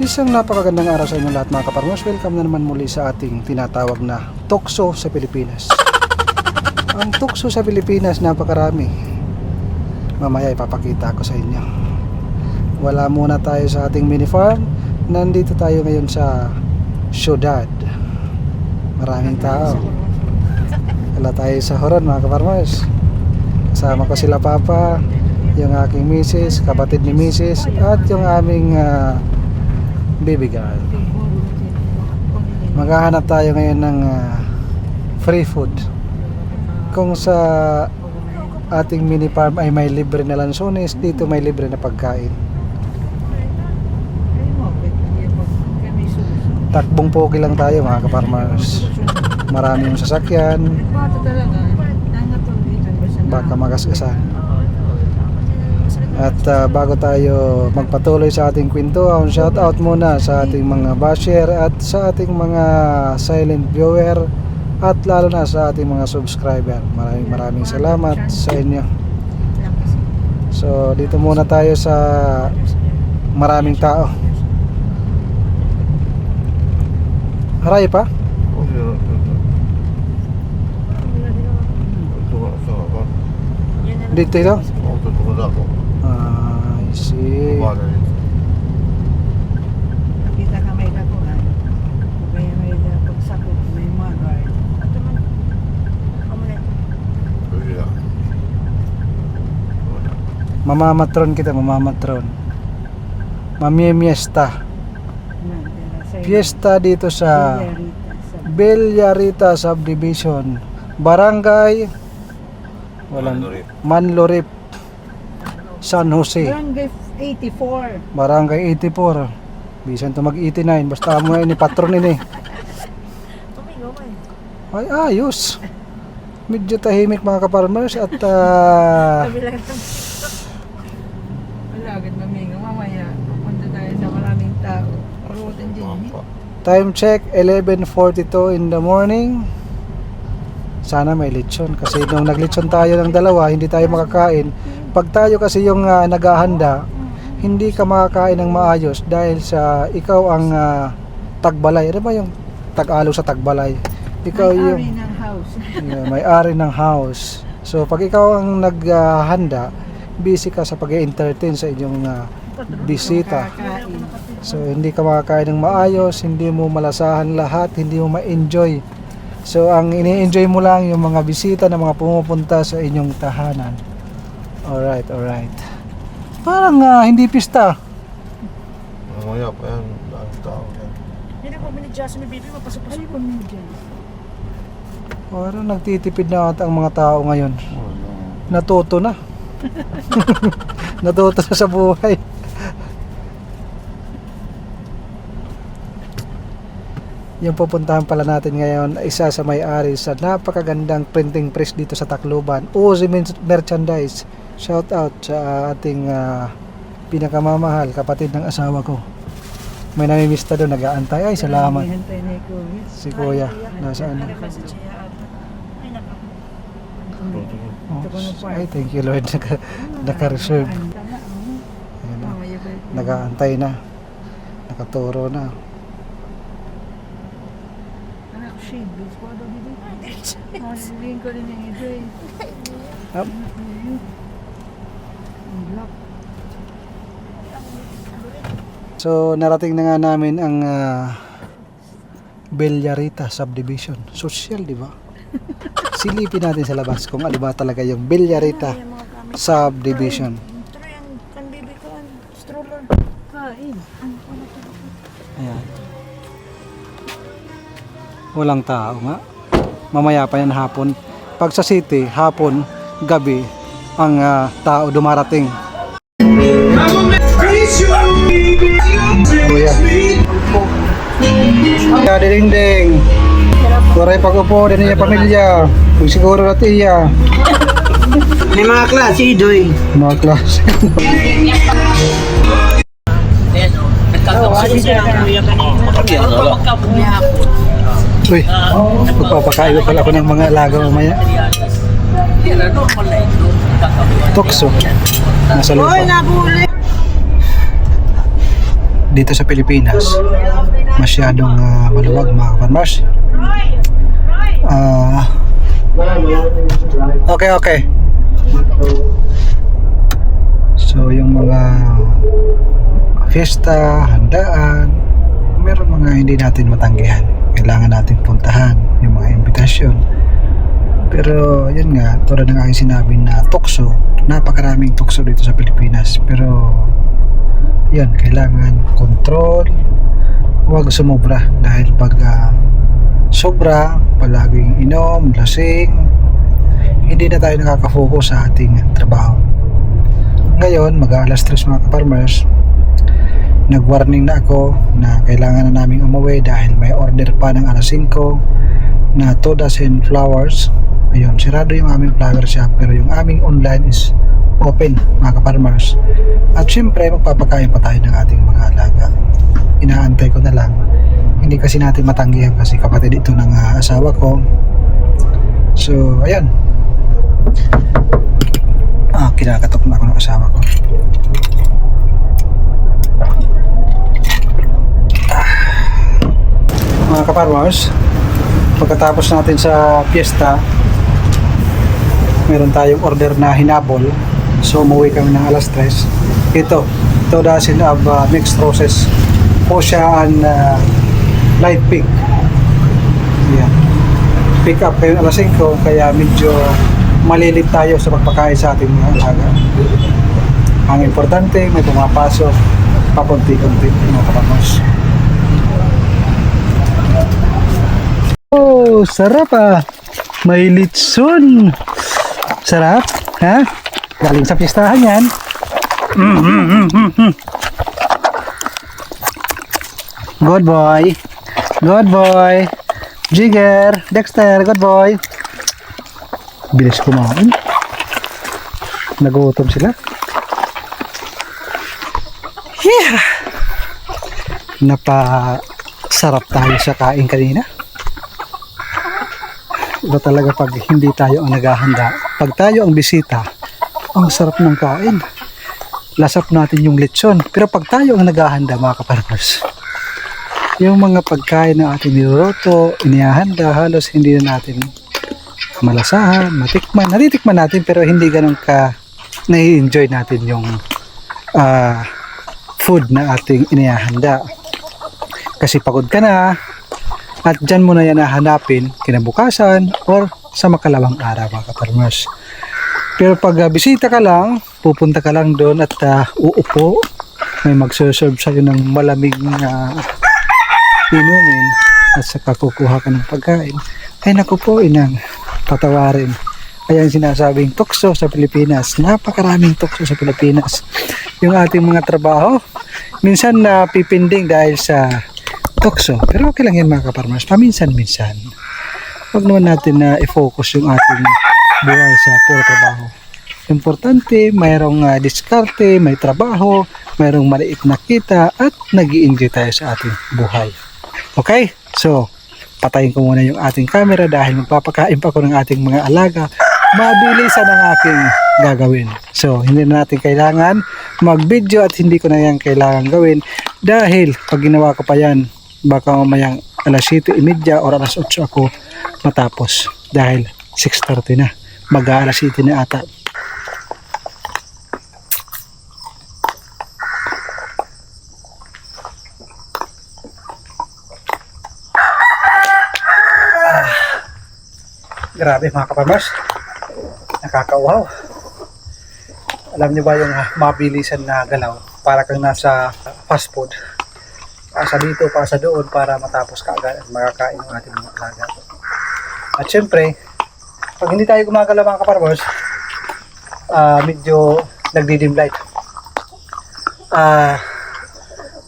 Isang napakagandang araw sa inyo lahat mga kaparmers. Welcome na naman muli sa ating tinatawag na tukso sa Pilipinas. Ang tukso sa Pilipinas napakarami. Mamaya ipapakita ko sa inyo. Wala muna tayo sa ating mini farm. Nandito tayo ngayon sa syudad. Maraming tao. Wala tayo sa horon mga kaparmers. Kasama ko sila Papa, yung aking misis, kapatid ni misis, at yung aming baby girl. Maghahanap tayo ngayon ng free food. Kung sa ating mini farm ay may libre na lansones, dito may libre na pagkain. Takbong poki lang tayo mga kaparmers. Maraming sasakyan, baka magasgasan. At bago tayo magpatuloy sa ating kwentuhan, shout out muna sa ating mga basher at sa ating mga silent viewer at lalo na sa ating mga subscriber. Maraming salamat sa inyo. So dito muna tayo sa maraming tao. Haray pa? Dito ito? I see. Kita ka may kakuhan. Kaya may pagsakot, may magar. Ato man. Mamamatron kita, mamamatron. Mamimiesta. Fiesta dito sa Bellarita Subdivision, Barangay Manlorip, San Jose. Barangay 84. Barangay 84. Bisan to mag-89 basta mo ni patron ini. Ay ayos. Medyo tahimik mga kaparmers at Malagad mamingo mamaya. Pupunta tayo sa maraming tao. Parutin din. time check 11:42 in the morning. Sana may lechon kasi nung naglechon tayo ng dalawa hindi tayo makakain. Pag tayo kasi yung naghahanda, hindi ka makakain ng maayos dahil sa ikaw ang tagbalay. Ano ba yung tag-alo sa tagbalay? Ikaw yung may-ari ng house. may-ari ng house. So pag ikaw ang naghahanda, busy ka sa pag-entertain sa inyong bisita. So hindi ka makakain ng maayos, hindi mo malasahan lahat, hindi mo ma-enjoy. So ang ini-enjoy mo lang yung mga bisita na mga pumupunta sa inyong tahanan. Alright. Parang hindi pista. Mamaya pa yan, dahil tao yan. Hindi ko minidya sa may baby, mapasok-pasok ko minidya. Parang nagtitipid na ata ang mga tao ngayon. Natuto na. Natuto na sa buhay. Yung pupuntahan pala natin ngayon, isa sa may-ari sa napakagandang printing press dito sa Tacloban, Uzi Merchandise. Shout out sa ating pinakamamahal, kapatid ng asawa ko. May namimista doon, nag-aantay. Ay, salamat. Si Kuya, nasaan? Ay, thank you Lord. Naka-reserve. Nag-aantay na. Nakaturo na. ko rin yung ito eh. So narating na nga namin ang Bellarita Subdivision. Social, di ba? Silipin natin sa labas kung ano ba talaga yung Bellarita Subdivision. Ayan. Walang tao nga. Mamaya pa yan hapon. Pag sa city, hapon, gabi, ang tao dumarating. Kuya. Kaya ding-ding. Kuray pag-upo din niya pamilya. Kung siguro natin iya. May mga klase, Idoy. Mga klase. Uy, magpapakain pala ako ng mga alaga mamaya. Tukso. Nasa lupa. dito sa Pilipinas masyadong maluwag mga kaparmers. Okay. So yung mga fiesta, handaan, meron mga hindi natin matanggihan, kailangan natin puntahan yung mga imbitasyon. Pero yun nga, tulad ng aking sinabi na tukso, napakaraming tukso dito sa Pilipinas. Pero yan, kailangan control, huwag sumobra. Dahil pag sobra, palaging inom, lasing, hindi na tayo nakaka-focus sa ating trabaho. Ngayon, mag-aalas 3 mga kaparmers, nag-warning na ako na kailangan na naming umuwi dahil may order pa ng alas 5 na 2 dozen flowers. Ayun, sirado yung aming flower shop pero yung aming online is open mga kaparmers. At syempre magpapakain pa tayo ng ating mga alaga. Inaantay ko na lang, hindi kasi natin matanggihan kasi kapatid ito ng asawa ko. So ayan, kinakatok na ako ng asawa ko. Mga kaparmers, pagkatapos natin sa fiesta, meron tayong order na hinabol. So umuwi kami ng alas 3. Ito 2 dozen of mixed roses, fuchsia and light pink. Yan, pick up kayo alas 5, kaya medyo malilip tayo sa pagpakain sa ating mga alaga. Ang importante, may pumapasok papunti-kunti mga kaparmers. Oh, sarap may litson. Sarap, ha? Galing sa pistahan yan. Good boy. Good boy. Jigger, Dexter, good boy. Bilis kumain. Nagutom sila. Yeah. Napasarap tayo sa kain kanina. Iba talaga pag hindi tayo ang naghahanda. Pag tayo ang bisita, ang sarap ng kain. Lasap natin yung lechon. Pero pag tayo ang naghahanda mga kaparmers, yung mga pagkain na ating niluluto, inihahanda, halos hindi na natin malasahan, matikman. Natitikman natin pero hindi ganun ka nai-enjoy natin yung food na ating inihahanda. Kasi pagod ka na at dyan mo na yan hahanapin kinabukasan or sa makalawang araw mga kaparmers. Pero pag bisita ka lang, pupunta ka lang doon at uupo, may magserve sa'yo ng malamig na inumin at saka kukuha ka ng pagkain, ay naku po, inang patawarin. Ayan sinasabing tukso sa Pilipinas. Napakaraming tukso sa Pilipinas. Yung ating mga trabaho, minsan na pipinding dahil sa tukso. Pero okay lang yan mga kaparmers, paminsan-minsan. Huwag naman natin na i-focus yung ating buhay sa puro trabaho. Importante, mayroong diskarte, may trabaho, mayroong maliit na kita at nag-i-enjoy tayo sa ating buhay. Okay? So, patayin ko muna yung ating camera dahil magpapakain pa ko ng ating mga alaga. Mabilisan ang aking gagawin. So, hindi na natin kailangan mag-video at hindi ko na yan kailangan gawin dahil pag ginawa ko pa yan, baka mamayang alas 7:30 o alas 8 ako matapos dahil 6:30 na. Mag-aalas 7 na ata. Grabe mga kaparmers, nakakauhaw. Alam nyo ba yung mabilisan na galaw? Para kang nasa fast food. Pasa dito, pasa doon para matapos kaagad at makakain ng ating mga alaga. At syempre, pag hindi tayo gumagalaw mga kaparmers, medyo nagdidim light.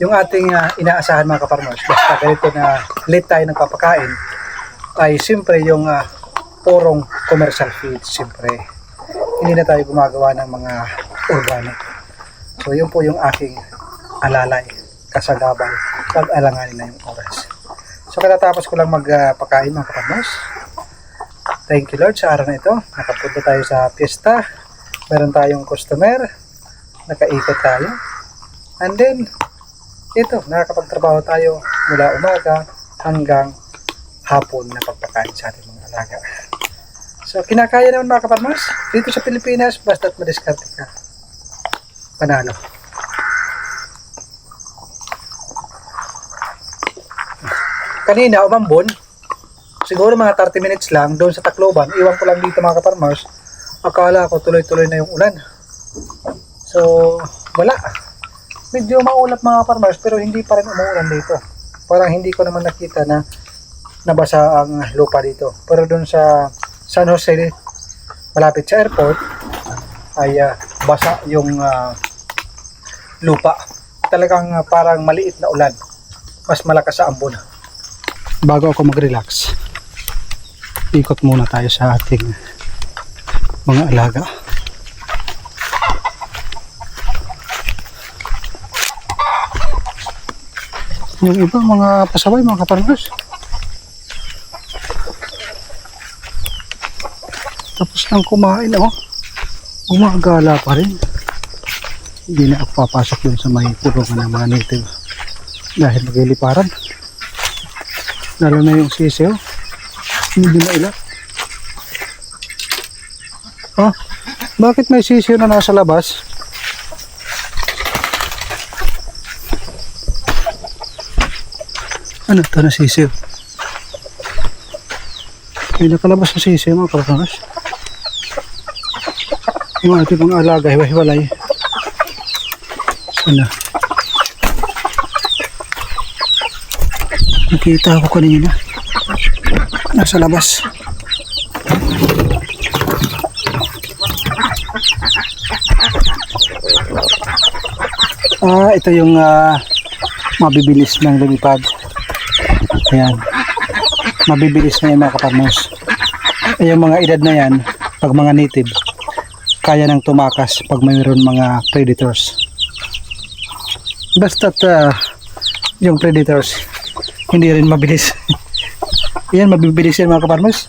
Yung ating inaasahan mga kaparmers, basta ganito na late tayo nagpapakain, ay syempre yung purong commercial feed, siyempre hindi na tayo gumagawa ng mga organic. So yun po yung aking alalay, kasagabal, pag alanganin na yung oras. So katatapos ko lang magpakain mga kaparmers. Thank you Lord sa araw na ito. Nakapunta tayo sa fiesta, meron tayong customer, nakaikot tayo, and then ito, nakakapagtrabaho tayo mula umaga hanggang hapon na pagpakain sa ating mga alaga. So, kinakaya naman mga kaparmers. Dito sa Pilipinas, basta't madiskarte ka. Panalo. Kanina, umambon. Siguro mga 30 minutes lang doon sa Tacloban. Iwan ko lang dito mga kaparmers. Akala ko tuloy-tuloy na yung ulan. So, wala. Medyo maulap mga kaparmers pero hindi pa rin umuulan dito. Parang hindi ko naman nakita na nabasa ang lupa dito. Pero doon sa San Jose, malapit sa airport, ay basa yung lupa. Talagang parang maliit na ulan. Mas malakas sa ambon. Bago ako mag-relax, ikot muna tayo sa ating mga alaga. Yung ibang mga pasaway, mga kaparmers. Tapos nang kumain, gumagala pa rin. Hindi na ako papasok dun sa may pulungan ng mga native dahil magliliparan. Lalo na yung sisiyo, hindi na ilap. Bakit may sisiyo na nasa labas? Ano ito na sisiyo? May nakalabas na sisiyo mga kaparmers. Yung ating mga alaga, hiwa-hiwalay. Sana. Nakita ako kanina. Nasa labas. Ito yung mabibilis ng lumipad. Ayan. Mabibilis na yung mga kaparmers. Yung mga edad na yan, pag mga native, kaya nang tumakas pag mayroon mga predators. Basta't yung predators, hindi rin mabilis. Yan, mabibilis yan mga kaparmers.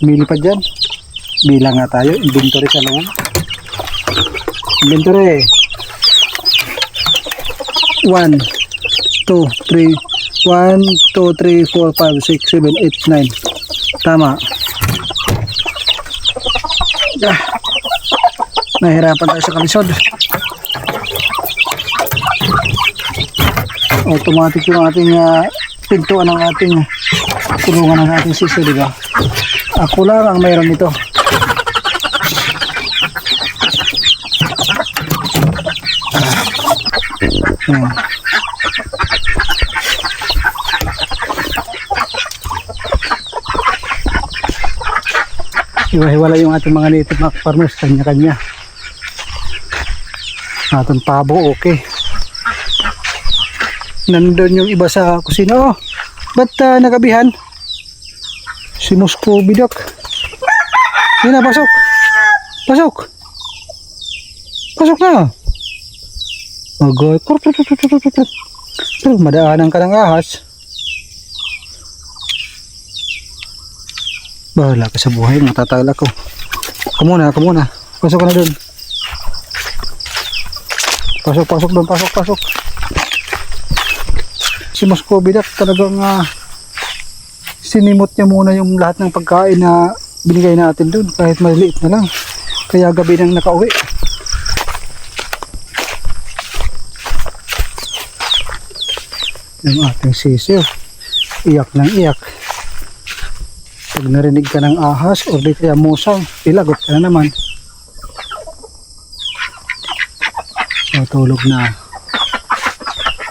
Milipad dyan. Bilang nga tayo, inventory sa loob. Inventory. 1, 2, 3, 1, 2, 3, 4, 5, 6, 7, 8, 9. Tama. Nahirapan tayo sa kalisod. Automatic yung ating pintuan ng ating kulungan ng ating siso, diba? Ako lang ang mayroon nito. Hiwa-hiwala yung ating mga native mga farmers, kanya-kanya. Atong pabo, okay. Nandun yung iba sa kusina. Ba't nagabihan? Si Moscow Bidok. Yun na, pasok. Pasok. Pasok na. Agay. Pero madaanan ka ng ahas. Bahala ka sa buhay, matatala ko. Kamuna. Pasok ka na dun. Pasok doon, pasok. Si Moscow Bidok talagang sinimot niya muna yung lahat ng pagkain na binigay natin dun, kahit maliit na lang. Kaya gabi nang nakauwi. Yung ating sisiyo, iyak ng iyak. Pag narinig ka ng ahas o di kaya musang, ilagot ka na naman. So, tulog na.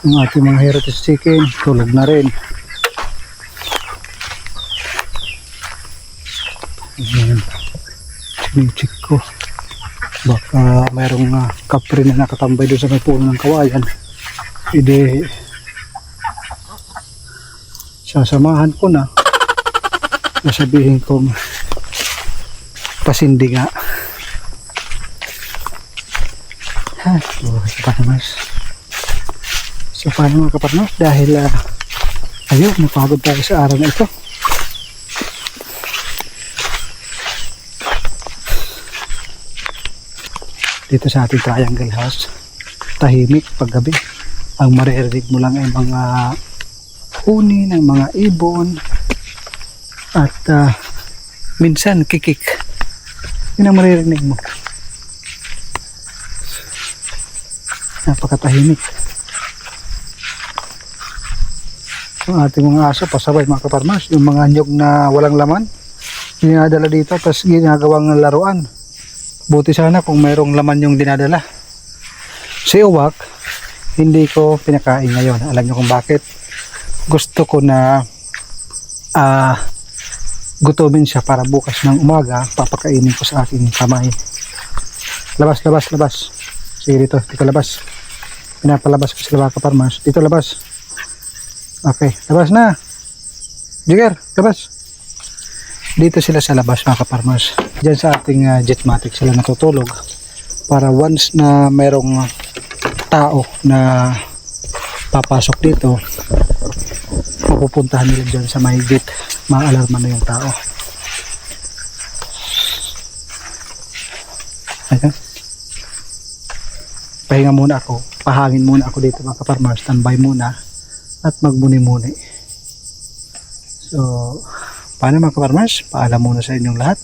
Yung ating mga heritage chicken, tulog na rin. Ayan. Sinichik ko. Baka mayroong kapre na nakatambay doon sa may puno ng kawayan. Hindi. Sasamahan ko na. Sasabihin kong pasindi nga. Buhay kaparmers. So paano mga kaparmers, dahil ayun, napagod tayo sa araw na ito. Dito sa ating triangle house, tahimik paggabi. Ang maririnig mo lang ay mga huni ng mga ibon at minsan kikik. Yun ang maririnig mo. Napakatahimik. Ang ating mga aso pasabay mga kaparmas, yung mga nyog na walang laman dinadala dito tapos ginagawang laruan. Buti sana kung mayroong laman yung dinadala. Si Uwak hindi ko pinakain ngayon. Alam niyo kung bakit? Gusto ko na gutumin siya para bukas ng umaga papakainin ko sa aking kamay. Labas, labas, labas. Sige dito, dito labas. Pinapalabas ko sila mga kaparmas. Dito labas. Okay, labas na. Jigger, labas. Dito sila sa labas mga kaparmas. Diyan sa ating jetmatic sila natutulog. Para once na mayroong tao na papasok dito, pupuntahan nila dyan sa may gate. Maalarma na yung tao. Ayan. Pahinga muna ako. Pahangin muna ako dito mga kaparmas. Standby muna. At magmuni-muni. So, paano mga kaparmas? Paalam muna sa inyong lahat.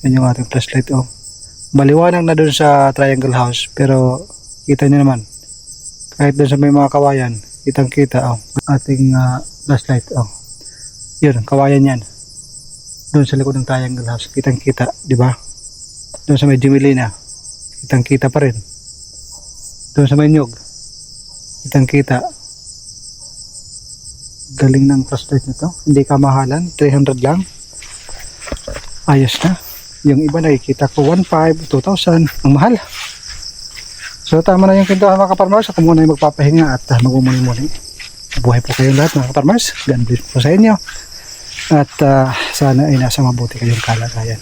Yan yung ating flashlight. Oh. Baliwanag na dun sa triangle house. Pero, kita nyo naman. Kahit dun sa may mga kawayan, kitang kita. Oh. Ating flashlight. Oh. Yun, kawayan yan. Dun sa likod ng triangle house. Kitang kita. Diba? Dun sa may Jumelina. Kitang kita pa rin. Dun sa may nyog. Kitang kita. Galing ng flashlight nito. Hindi kamahalan. 300 lang. Ayos na. Yung iba nakikita ko 1,500, 2,000. Ang mahal. So tama na yung kintuhan mga kaparmers. Ako muna yung magpapahinga at magmumuni-muni. Buhay po kayong lahat mga kaparmers. God bless po sa inyo. At sana ay nasa mabuti kayong kalagayan.